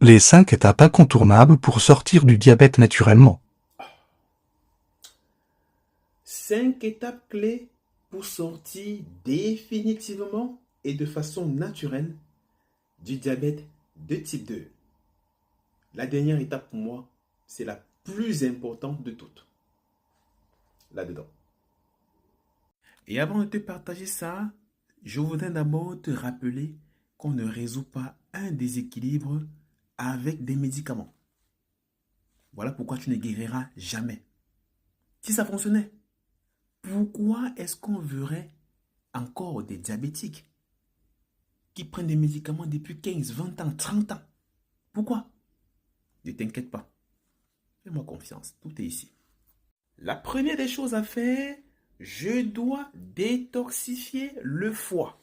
Les 5 étapes incontournables pour sortir du diabète naturellement. 5 étapes clés pour sortir définitivement et de façon naturelle du diabète de type 2. La dernière étape pour moi, c'est la plus importante de toutes. Là-dedans. Et avant de te partager ça, je voudrais d'abord te rappeler qu'on ne résout pas un déséquilibre avec des médicaments. Voilà pourquoi tu ne guériras jamais. Si ça fonctionnait, pourquoi est-ce qu'on verrait encore des diabétiques qui prennent des médicaments depuis 15, 20 ans, 30 ans? Pourquoi? Ne t'inquiète pas. Fais-moi confiance, tout est ici. La première des choses à faire, je dois détoxifier le foie.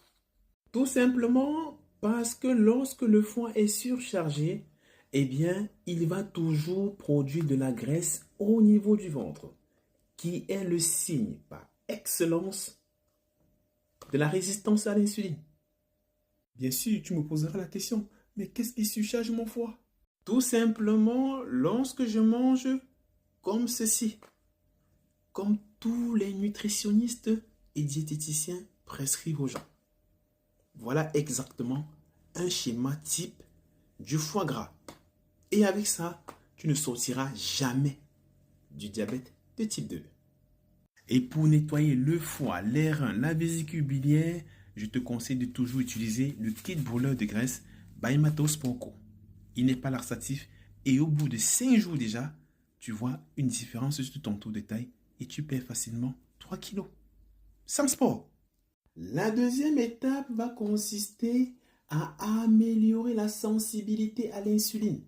Tout simplement parce que lorsque le foie est surchargé, eh bien, il va toujours produire de la graisse au niveau du ventre, qui est le signe par excellence de la résistance à l'insuline. Bien sûr, tu me poseras la question, mais qu'est-ce qui surcharge mon foie? Tout simplement, lorsque je mange comme ceci, comme tous les nutritionnistes et diététiciens prescrivent aux gens. Voilà exactement un schéma type du foie gras. Et avec ça, tu ne sortiras jamais du diabète de type 2. Et pour nettoyer le foie, les reins, la vésicule biliaire, je te conseille de toujours utiliser le kit brûleur de graisse by Matos Porco. Il n'est pas laxatif et au bout de 5 jours déjà, tu vois une différence sur ton taux de taille et tu perds facilement 3 kilos. Sans sport. La deuxième étape va consister à améliorer la sensibilité à l'insuline.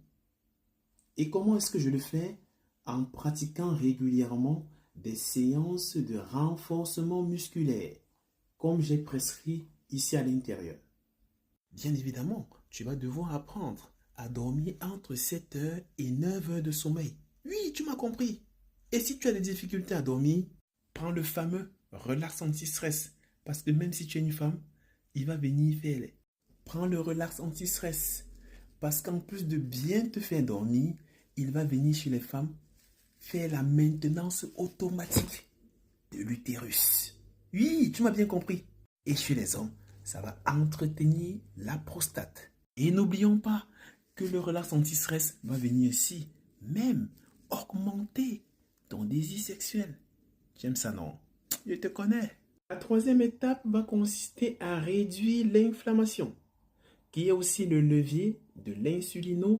Et comment est-ce que je le fais? En pratiquant régulièrement des séances de renforcement musculaire, comme j'ai prescrit ici à l'intérieur. Bien évidemment, tu vas devoir apprendre à dormir entre 7 heures et 9 heures de sommeil. Oui, tu m'as compris. Et si tu as des difficultés à dormir, prends le fameux relax anti-stress. Parce que même si tu es une femme, il va venir faire les. Prends le relax anti-stress. Parce qu'en plus de bien te faire dormir, il va venir chez les femmes faire la maintenance automatique de l'utérus. Oui, tu m'as bien compris. Et chez les hommes, ça va entretenir la prostate. Et n'oublions pas que le relax anti-stress va venir ici, même augmenter ton désir sexuel. J'aime ça, non? Je te connais. La troisième étape va consister à réduire l'inflammation, qui est aussi le levier de l'insulino